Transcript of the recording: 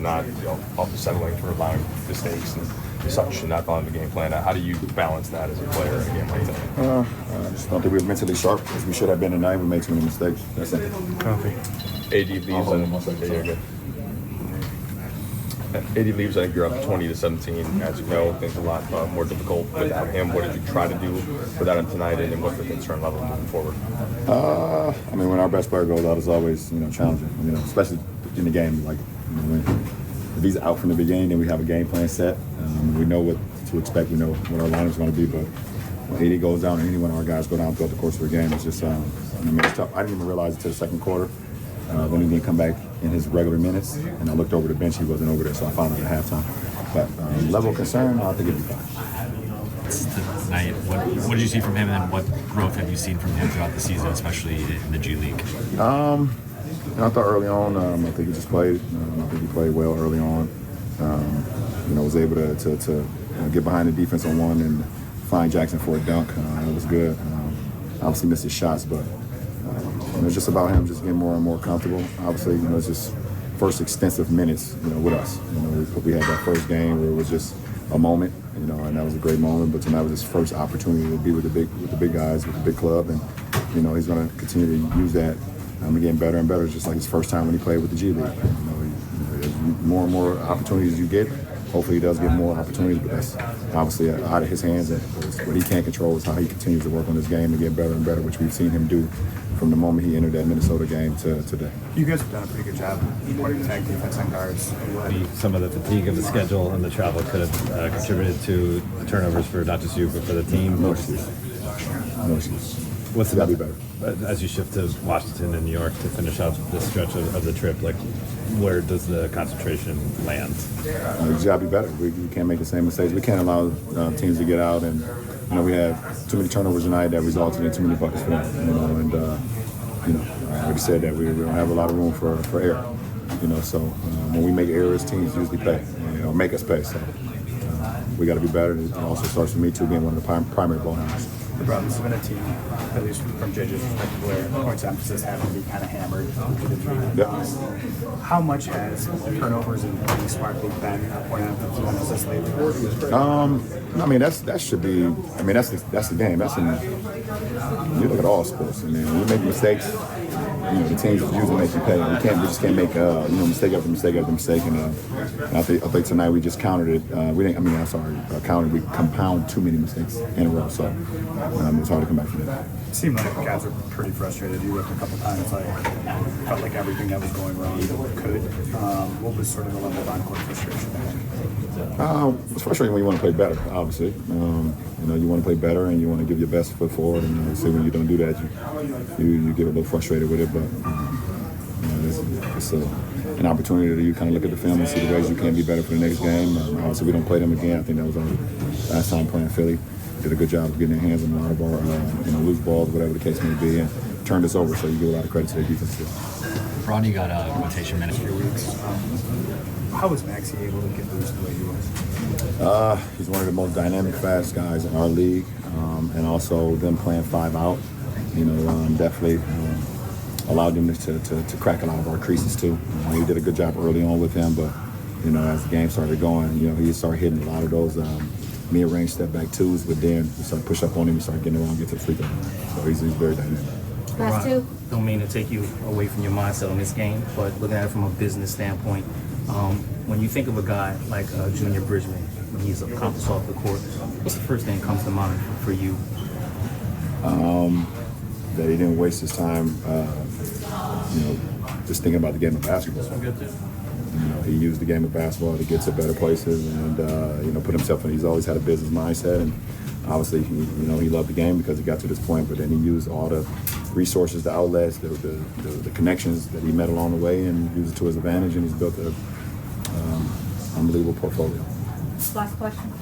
not off settling for allowing mistakes and such and not following the game plan. How do you balance that as a player in a game like that? I just don't think we were mentally sharp as we should have been tonight. We made too many mistakes. That's it. Copy. AD leaves. AD leaves. I think you're up 20-17. As you know, things are a lot more difficult without him. What did you try to do without him tonight, and what's the concern level moving forward? I mean, when our best player goes out, it's always challenging. Especially in the game. Like if he's out from the beginning, then we have a game plan set. We know what to expect. We know what our lineup's going to be. But when AD goes down, or any one of our guys go down throughout the course of the game, it's just it's tough. I didn't even realize it until the second quarter. When he didn't come back in his regular minutes, and I looked over the bench, he wasn't over there, so I found out at halftime. But level of concern, I think it'd be fine. Tonight, what did you see from him, and then what growth have you seen from him throughout the season, especially in the G League? I thought early on, I think he just played. I think he played well early on. Was able to get behind the defense on one and find Jackson for a dunk. It was good. Obviously missed his shots, but it's just about him just getting more and more comfortable. Obviously, it's just first extensive minutes, with us. We had that first game where it was just a moment, and that was a great moment. But tonight was his first opportunity to be with the big guys, with the big club, and he's going to continue to use that. Getting better and better. It's just like his first time when he played with the G League. As more and more opportunities you get, hopefully he does get more opportunities, but that's obviously out of his hands. And what he can't control is how he continues to work on his game to get better and better, which we've seen him do from the moment he entered that Minnesota game to today. You guys have done a pretty good job putting tag defense on guards. Some of the fatigue of the schedule and the travel could have contributed to the turnovers for not just you, but for the team. No excuse. What's got to be better. As you shift to Washington and New York to finish out this stretch of the trip, where does the concentration land? We just got to be better. We can't make the same mistakes. We can't allow teams to get out, and we had too many turnovers tonight that resulted in too many buckets for them. Like you said, that we don't have a lot of room for error. So when we make errors, teams usually pay, or make us pay. So we got to be better. It also starts with me too, being one of the primary ball handlers. LeBron, this has been a team, at least from JJ's perspective, where points of emphasis having to be kind of hammered. Yep. How much has turnovers and being smart been a point of emphasis lately? That should be. That's the game. You look at all sports. When you make mistakes, the teams usually make you pay. We just can't make mistake after mistake after mistake. And I think tonight we just countered it. We compound too many mistakes in a row. So it's hard to come back from that. It seemed like the guys were pretty frustrated. You looked a couple times felt like everything that was going wrong could. What was sort of the level of on-court frustration? It's frustrating when you want to play better, obviously. You want to play better and you want to give your best foot forward. And obviously when you don't do that, you get a little frustrated with it. But it's an opportunity to kind of look at the film and see the ways you can be better for the next game. Obviously we don't play them again. I think that was our last time playing Philly. Did a good job of getting their hands on a lot of our loose balls, whatever the case may be, and turned us over. So you give a lot of credit to their defense too. Bronny got a rotation minutes for weeks. How was Maxey able to get loose the way he was? He's one of the most dynamic, fast guys in our league, and also them playing 5 out. Definitely allowed him to crack a lot of our creases too. He did a good job early on with him, but as the game started going, he started hitting a lot of those mid-range step back twos, but then we started to push up on him and started getting around, get to the free throw. So he's very dynamic. Last two. Don't mean to take you away from your mindset on this game, but looking at it from a business standpoint, when you think of a guy like Junior Bridgman, when he's accomplished off the court, what's the first thing that comes to mind for you? That he didn't waste his time, just thinking about the game of basketball. He used the game of basketball to get to better places and, put himself in. He's always had a business mindset, and obviously, he loved the game because he got to this point, but then he used all the resources, the outlets, the connections that he met along the way and used it to his advantage, and he's built an unbelievable portfolio. Last question.